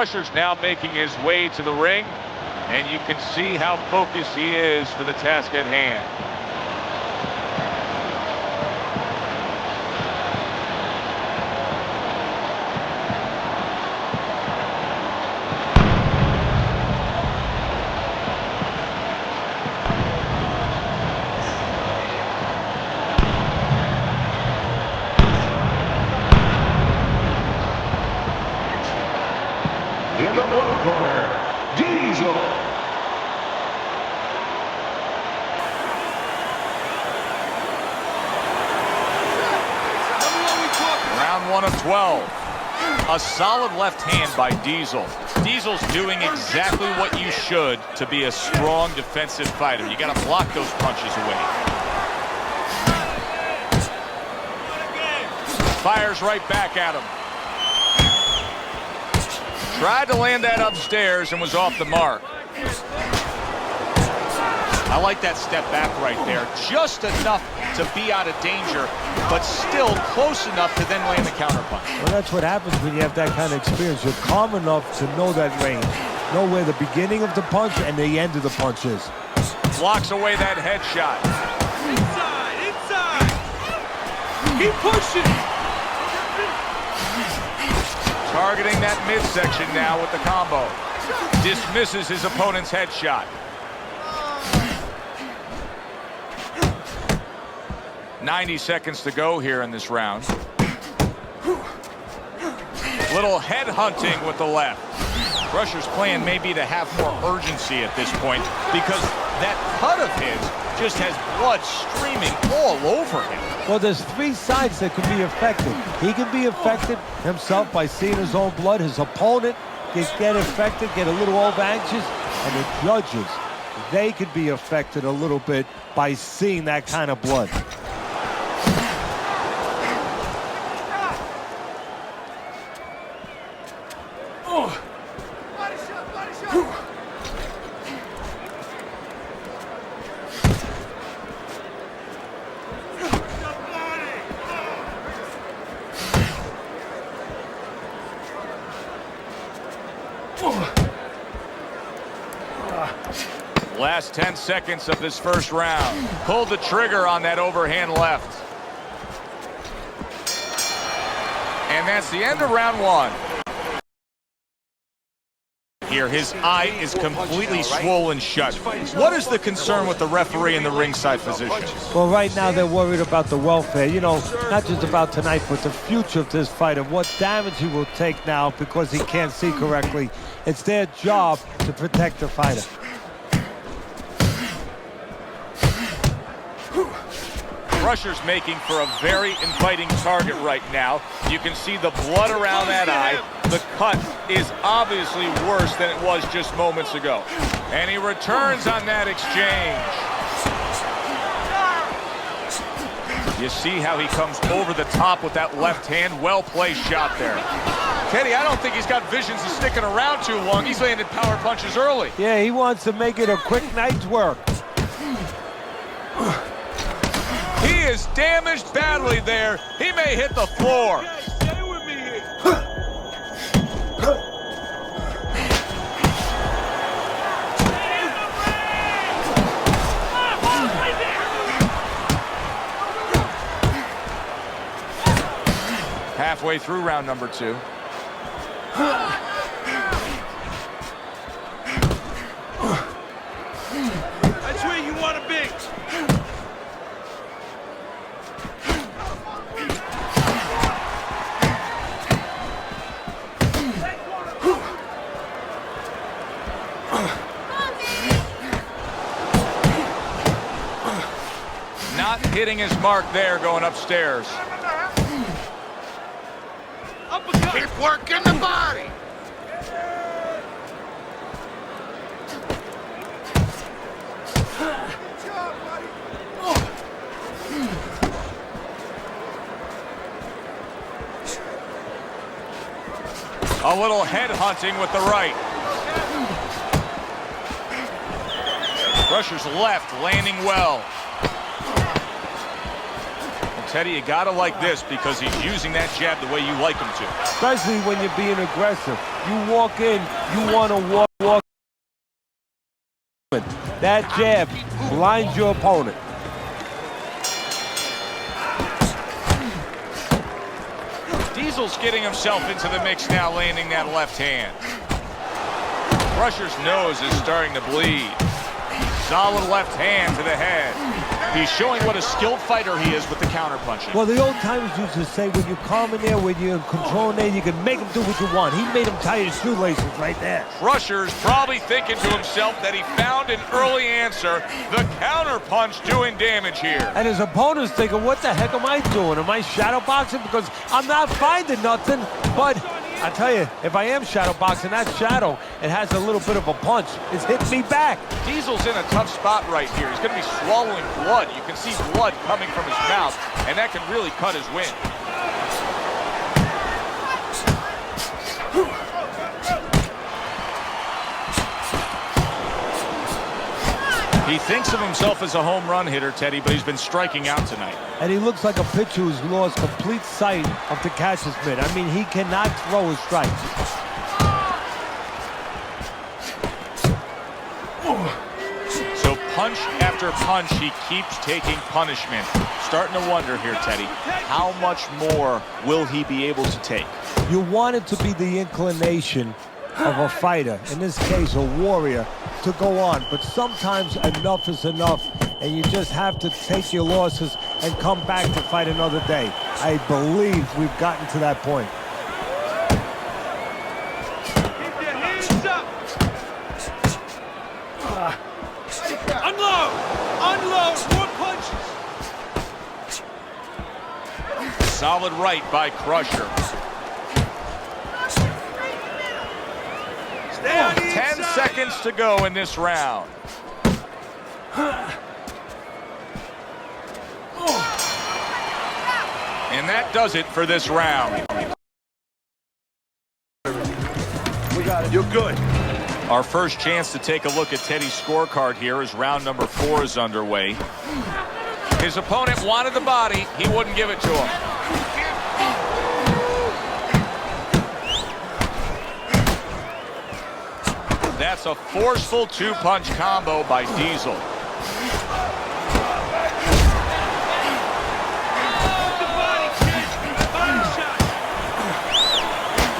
Crusher's now making his way to the ring, and you can see how focused he is for the task at hand. In the blue corner, Diesel. Round 1 of 12. A solid left hand by Diesel. Diesel's doing exactly what you should to be a strong defensive fighter. You got to block those punches away. Fires right back at him. Tried to land that upstairs and was off the mark. I like that step back right there. Just enough to be out of danger, but still close enough to then land the counterpunch. Well, that's what happens when you have that kind of experience. You're calm enough to know that range. Know where the beginning of the punch and the end of the punch is. Blocks away that headshot. Inside, inside. Keep pushing. Targeting that midsection now with the combo. Dismisses his opponent's headshot. "90 seconds to go here in this round. Little head hunting with the left. Crusher's plan may be to have more urgency at this point because that cut of his just has blood streaming all over him. Well, there's three sides that can be affected. He can be affected himself by seeing his own blood. His opponent can get affected, get a little over-anxious, and the judges, they could be affected a little bit by seeing that kind of blood. Last 10 seconds of this first round. Pulled the trigger on that overhand left. And that's the end of round 1. Here, his eye is completely swollen shut. What is the concern with the referee in the ringside position? Well, right now they're worried about the welfare. You know, not just about tonight, but the future of this fight and what damage he will take now because he can't see correctly. It's their job to protect the fighter. Crusher's making for a very inviting target right now. You can see the blood around that eye. The cut is obviously worse than it was just moments ago. And he returns on that exchange. You see how he comes over the top with that left hand. Well-placed shot there. Kenny, I don't think he's got visions of sticking around too long. He's landed power punches early. Yeah, he wants to make it a quick night's work. He is damaged badly there. He may hit the floor. Stay with me here. Halfway through round number 2. That's where you want to be. Not hitting his mark there going upstairs. Keep working the body. A little head hunting with the right. Crusher's left landing well. Teddy, you gotta like this because he's using that jab the way you like him to. Especially when you're being aggressive. You walk in, you want to walk. That jab blinds your opponent. Diesel's getting himself into the mix now, landing that left hand. Crusher's nose is starting to bleed. Solid left hand to the head. He's showing what a skilled fighter he is with the counterpunching. Well, the old timers used to say when you're calm in there, when you're in control in there, you can make him do what you want. He made him tie his shoelaces right there. Crusher's probably thinking to himself that he found an early answer. The counterpunch doing damage here. And his opponent's thinking, what the heck am I doing? Am I shadow boxing? Because I'm not finding nothing. But I tell you, if I am shadow boxing, that shadow, it has a little bit of a punch. It's hitting me back. Diesel's in a tough spot right here. He's going to be swallowing blood. You can see blood coming from his mouth, and that can really cut his wind. He thinks of himself as a home run hitter, Teddy, but he's been striking out tonight. And he looks like a pitcher who's lost complete sight of the catcher's mitt. I mean, he cannot throw his strikes. So punch after punch, he keeps taking punishment. Starting to wonder here, Teddy, how much more will he be able to take? You want it to be the inclination of a fighter, in this case a warrior, to go on, but sometimes enough is enough, and you just have to take your losses and come back to fight another day. I believe we've gotten to that point. Keep your hands up. Unload! Unload! More punches! Solid right by Crusher. 10 seconds to go in this round. And that does it for this round. We got it. You're good. Our first chance to take a look at Teddy's scorecard here as round number 4 is underway. His opponent wanted the body. He wouldn't give it to him. That's a forceful two-punch combo by Diesel.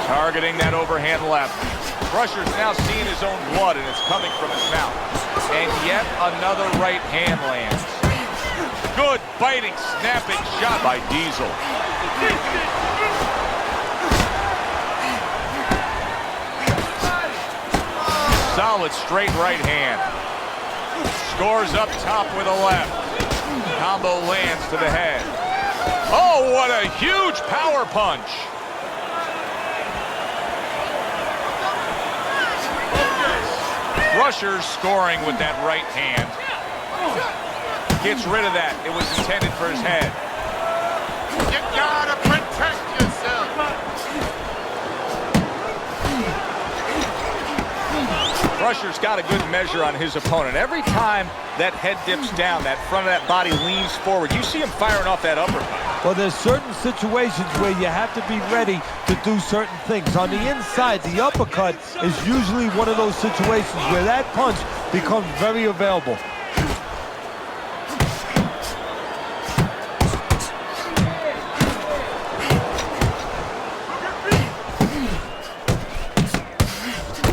Targeting that overhand left. Crusher's now seeing his own blood, and it's coming from his mouth. And yet another right hand lands. Good biting, snapping shot by Diesel. Solid straight right hand. Scores up top with a left. Combo lands to the head. Oh, what a huge power punch. Crusher's scoring with that right hand. Gets rid of that. It was intended for his head. You gotta protect yourself. Crusher's got a good measure on his opponent. Every time that head dips down, that front of that body leans forward, you see him firing off that uppercut. Well, there's certain situations where you have to be ready to do certain things. On the inside, the uppercut is usually one of those situations where that punch becomes very available.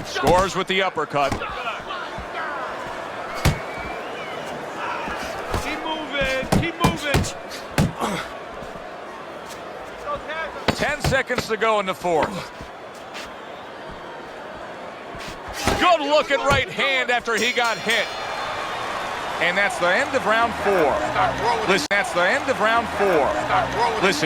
Scores with the uppercut. Keep moving. Keep moving. 10 seconds to go in the fourth. Good looking right hand after he got hit. And that's the end of round 4. Listen, that's the end of round 4. Listen.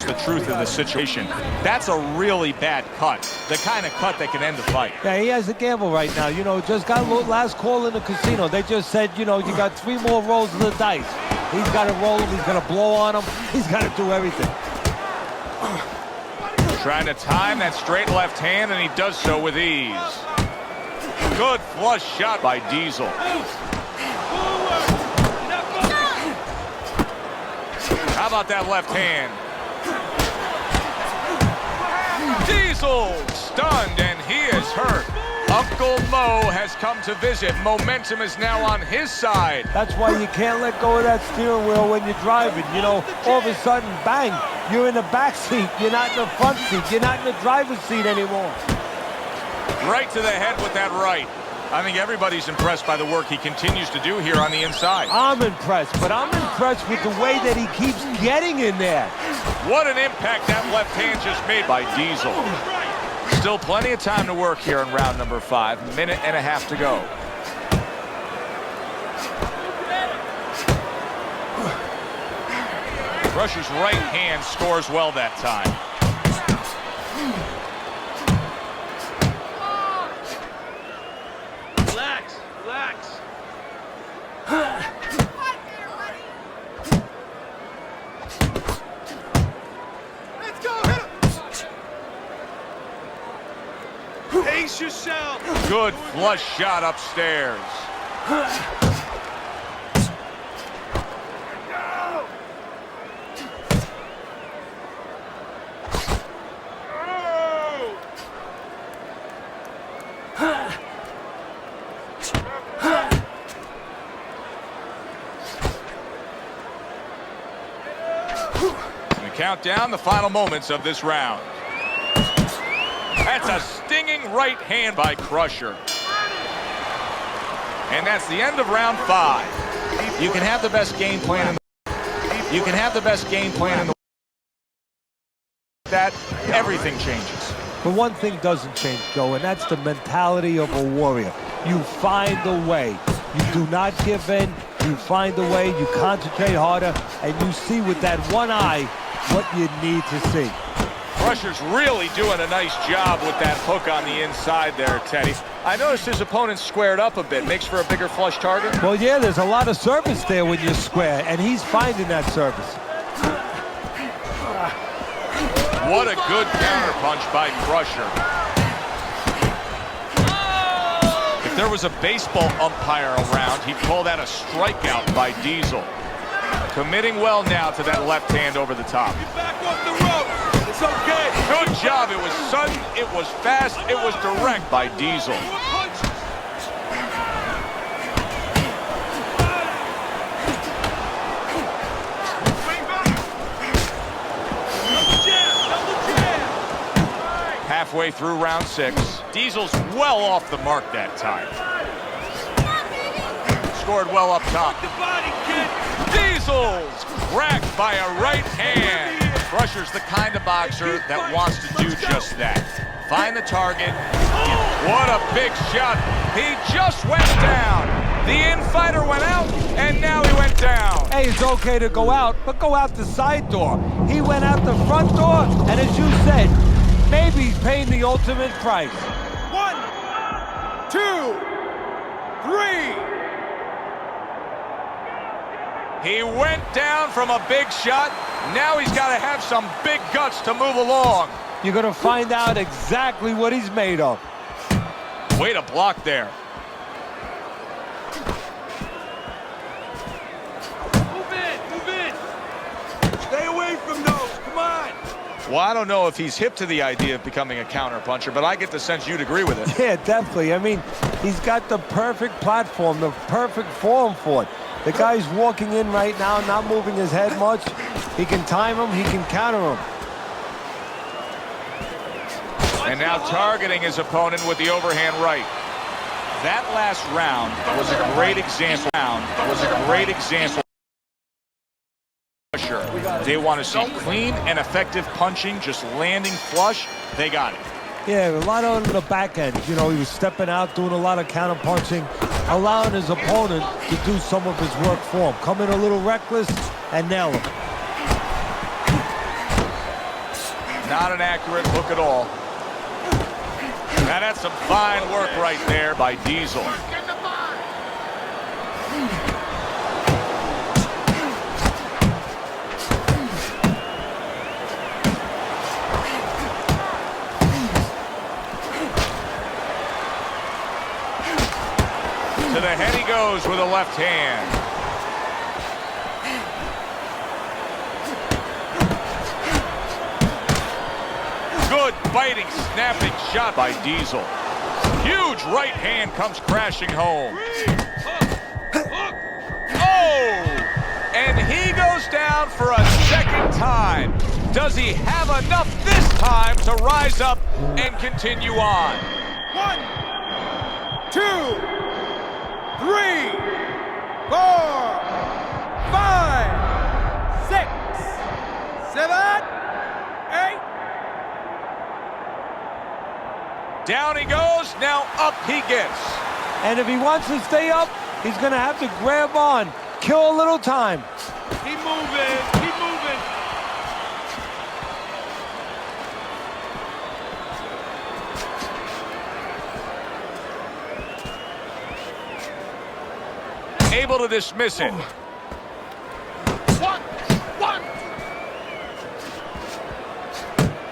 The truth of the situation. That's a really bad cut. The kind of cut that can end the fight. Yeah, he has a gamble right now. You know, just got a last call in the casino. They just said, you know, you got 3 more rolls of the dice. He's got to roll him. He's got to blow on him. He's got to do everything. Trying to time that straight left hand, and he does so with ease. Good flush shot by Diesel. about that left hand? Diesel stunned, and he is hurt. Uncle Mo has come to visit. Momentum is now on his side. That's why you can't let go of that steering wheel when you're driving. You know, all of a sudden, bang, you're in the back seat. You're not in the front seat. You're not in the driver's seat anymore. Right to the head with that right. I think everybody's impressed by the work he continues to do here on the inside. I'm impressed, but I'm impressed with the way that he keeps getting in there. What an impact that left hand just made by Diesel. Still plenty of time to work here in round number 5. Minute and a half to go. Crusher's right hand scores well that time. Relax, relax. Let's go, hit him. Pace yourself. Good flush shot upstairs. Count down the final moments of this round. That's a stinging right hand by Crusher. And that's the end of round 5. You can have the best game plan in the that everything changes. But one thing doesn't change, Joe, and that's the mentality of a warrior. You find a way. You do not give in. You find a way. You concentrate harder, and you see with that one eye what you need to see. Crusher's really doing a nice job with that hook on the inside there, Teddy. I noticed his opponent squared up a bit. Makes for a bigger flush target. Well, yeah, there's a lot of service there when you square, and he's finding that service. What a good counterpunch by Crusher. If there was a baseball umpire around, he'd call that a strikeout by Diesel. Committing well now to that left hand over the top. Get back off the rope. It's okay. Good job. It was sudden, it was fast, it was direct by Diesel. Halfway through round 6. Diesel's well off the mark that time. Scored well up top. Diesel's cracked by a right hand. Crusher's the kind of boxer that wants to do just that. Find the target. What a big shot. He just went down. The in-fighter went out, and now he went down. Hey, it's okay to go out, but go out the side door. He went out the front door, and as you said, maybe he's paying the ultimate price. 1, 2, 3. He went down from a big shot. Now he's got to have some big guts to move along. You're going to find out exactly what he's made of. Way to block there. Move in. Stay away from those. Come on. Well, I don't know if he's hip to the idea of becoming a counterpuncher, but I get the sense you'd agree with it. Yeah, definitely. I mean, he's got the perfect platform, the perfect form for it. The guy's walking in right now, not moving his head much. He can time him, he can counter him. And now targeting his opponent with the overhand right. That last round was a great example. They want to see clean and effective punching, just landing flush. They got it. Yeah, a lot on the back end. You know, he was stepping out, doing a lot of counter punching, allowing his opponent to do some of his work for him. Come in a little reckless and nail him. Not an accurate hook at all. Now that's some fine work right there by Diesel. To the head he goes with a left hand. biting, snapping shot by Diesel. Huge right hand comes crashing home. Oh! And he goes down for a second time. Does he have enough this time to rise up and continue on? 1, 2, 3, 4, 5, 6, 7, 8. Down he goes, now up he gets. And if he wants to stay up, he's going to have to grab on, kill a little time. Keep moving, keep moving. Able to dismiss it. One.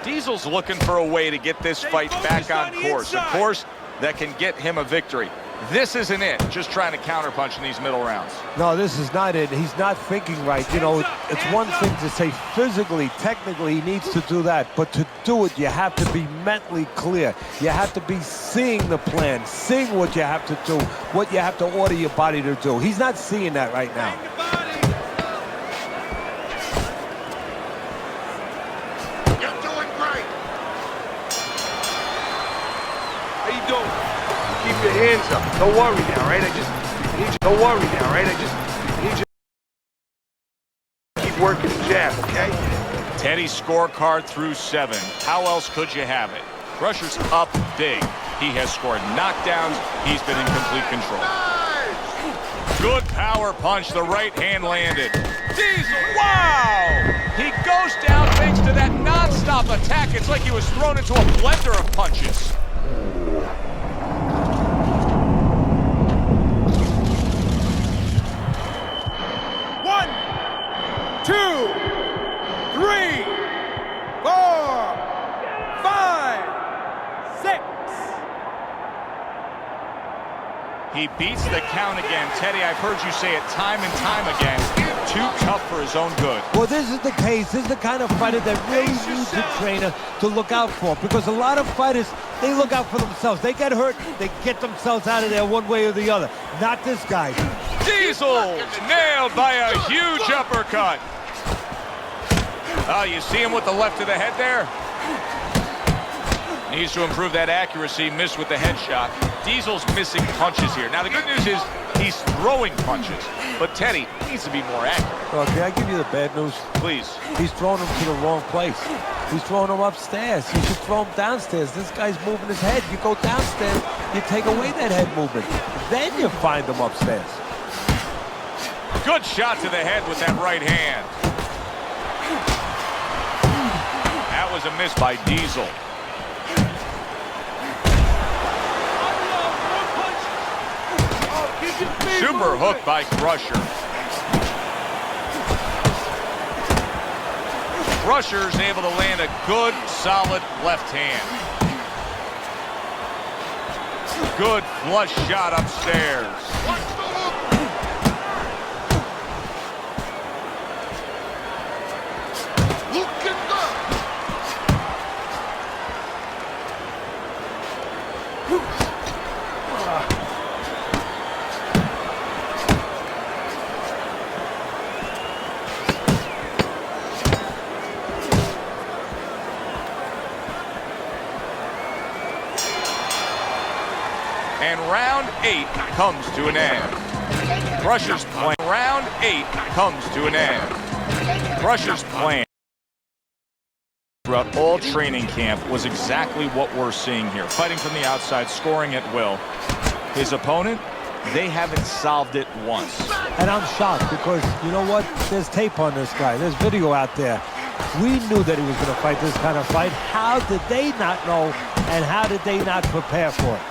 Diesel's looking for a way to get this fight back on course. A course that can get him a victory. This isn't it, just trying to counterpunch in these middle rounds. No, this is not it. He's not thinking right. You know, it's one thing to say physically, technically, he needs to do that. But to do it, you have to be mentally clear. You have to be seeing the plan, seeing what you have to do, what you have to order your body to do. He's not seeing that right now. You're doing great. How you doing? Keep your hands up. Don't worry now, right? I just need you. Don't worry now, right? I just need you to keep working the jab, okay? Teddy's scorecard through 7. How else could you have it? Crusher's up big. He has scored knockdowns. He's been in complete control. Good power punch. The right hand landed. Diesel, wow! He goes down thanks to that non-stop attack. It's like he was thrown into a blender of punches. He beats the count again. Teddy, I've heard you say it time and time again. Too tough for his own good. Well, this is the case. This is the kind of fighter that really needs a trainer to look out for. Because a lot of fighters, they look out for themselves. They get hurt, they get themselves out of there one way or the other. Not this guy. Diesel nailed by a huge uppercut. Oh, you see him with the left of the head there? Needs to improve that accuracy, missed with the headshot. Diesel's missing punches here. Now, the good news is he's throwing punches, but Teddy needs to be more accurate. Well, can I give you the bad news? Please. He's throwing him to the wrong place. He's throwing him upstairs. You should throw him downstairs. This guy's moving his head. You go downstairs, you take away that head movement. Then you find him upstairs. Good shot to the head with that right hand. That was a miss by Diesel. Super hook by Crusher. Crusher's able to land a good, solid left hand. Good flush shot upstairs. And round 8 comes to an end. Crusher's plan. Round 8 comes to an end. Crusher's plan throughout all training camp was exactly what we're seeing here. Fighting from the outside, scoring at will. His opponent, they haven't solved it once. And I'm shocked because, you know what? There's tape on this guy. There's video out there. We knew that he was going to fight this kind of fight. How did they not know, and how did they not prepare for it?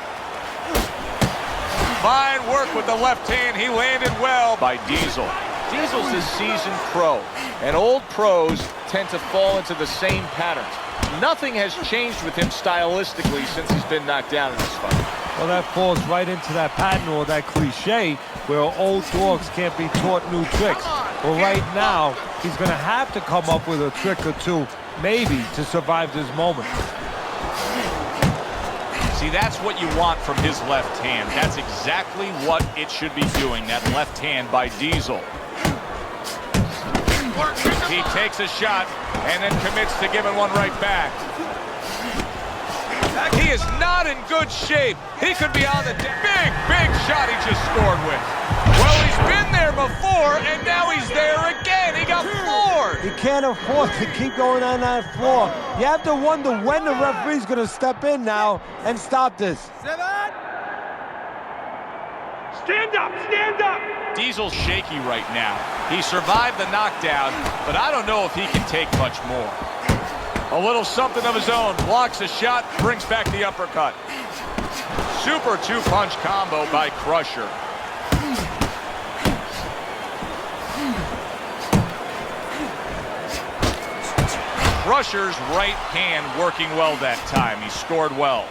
Fine work with the left hand. He landed well by Diesel. Diesel's a seasoned pro, and old pros tend to fall into the same patterns. Nothing has changed with him stylistically since he's been knocked down in this fight. Well, that falls right into that pattern or that cliche where old dogs can't be taught new tricks. Well, right now, he's going to have to come up with a trick or two, maybe, to survive this moment. See, that's what you want from his left hand. That's exactly what it should be doing, that left hand by Diesel. He takes a shot and then commits to giving one right back. He is not in good shape. He could be on the big shot he just scored with. Well, he's been there before, and now he's there again. He got floored. You can't afford to keep going on that floor. You have to wonder when the referee's going to step in now and stop this. Stand up, stand up! Diesel's shaky right now. He survived the knockdown, but I don't know if he can take much more. A little something of his own. Blocks a shot, brings back the uppercut. Super two-punch combo by Crusher. Crusher's right hand working well that time. He scored well.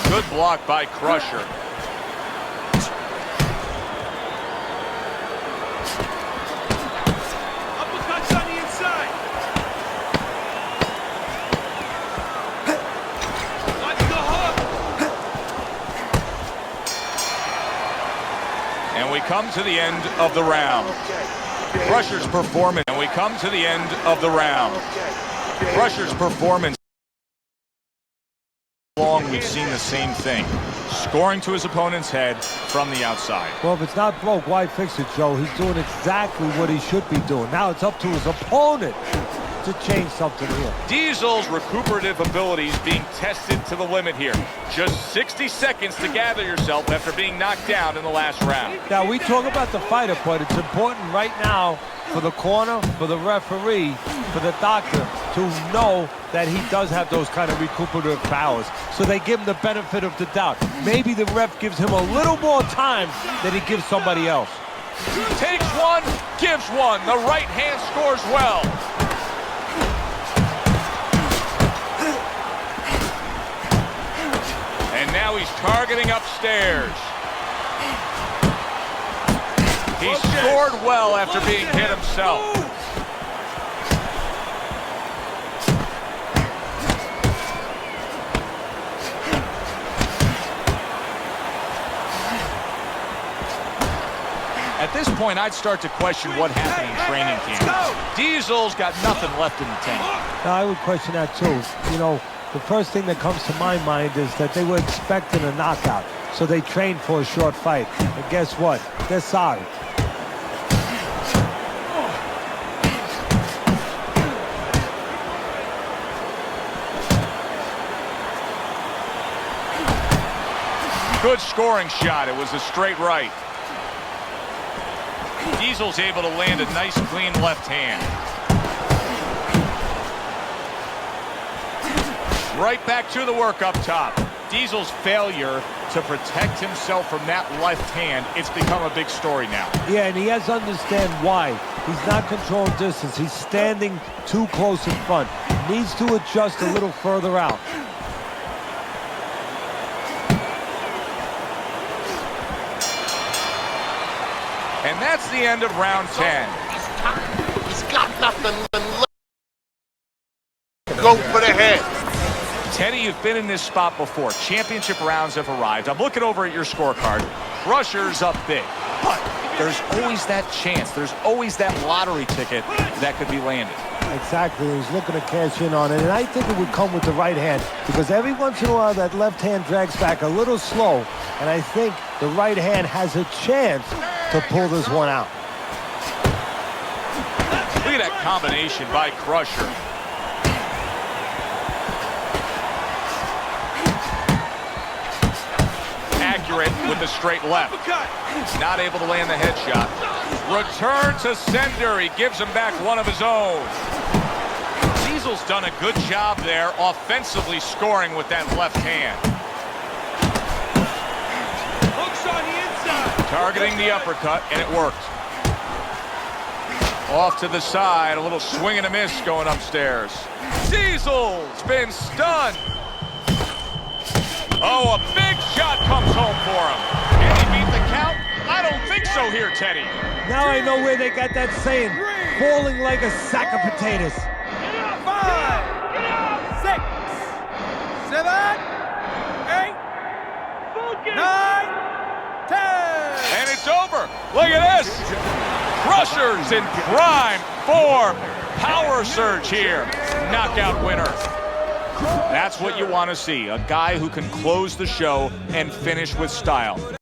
Good block by Crusher. Uppercuts on the inside. Watch the hook. And we come to the end of the round. Crusher's performance. And we come to the end of the round. Crusher's performance. Long we've seen the same thing. Scoring to his opponent's head from the outside. Well, if it's not broke, why fix it, Joe? He's doing exactly what he should be doing. Now it's up to his opponent to change something here. Diesel's recuperative abilities being tested to the limit here. Just 60 seconds to gather yourself after being knocked down in the last round. Now, we talk about the fighter, but it's important right now for the corner, for the referee, for the doctor to know that he does have those kind of recuperative powers. So they give him the benefit of the doubt. Maybe the ref gives him a little more time than he gives somebody else. Takes one, gives one. The right hand scores well. And now he's targeting upstairs. He scored well after being hit himself. At this point, I'd start to question what happened in training camp. Diesel's got nothing left in the tank. Now, I would question that too. You know, the first thing that comes to my mind is that they were expecting a knockout, so they trained for a short fight. And guess what? They're sorry. Good scoring shot. It was a straight right. Diesel's able to land a nice, clean left hand. Right back to the work up top. Diesel's failure to protect himself from that left hand, it's become a big story now. Yeah, and he has to understand why. He's not controlling distance. He's standing too close in front. Needs to adjust a little further out. And that's the end of round 10. He's got nothing left. Go for the head. Teddy, you've been in this spot before. Championship rounds have arrived. I'm looking over at your scorecard. Crusher's up big. But there's always that chance. There's always that lottery ticket that could be landed. Exactly. He's looking to cash in on it. And I think it would come with the right hand, because every once in a while that left hand drags back a little slow. And I think the right hand has a chance to pull this one out. Look at that combination by Crusher. Accurate with the straight left. Not able to land the headshot. Return to sender. He gives him back one of his own. Diesel's done a good job there offensively scoring with that left hand. Hooks on the inside. Targeting the uppercut, and it worked. Off to the side, a little swing and a miss going upstairs. Diesel's been stunned. Oh, a big shot comes home for him. Can he beat the count? I don't think so here, Teddy. Now I know where they got that saying, falling like a sack of potatoes. 5, 6, 7, 8, 9, 10. And it's over. Look at this. Crushers in prime form. Power surge here. Knockout winner. That's what you want to see. A guy who can close the show and finish with style.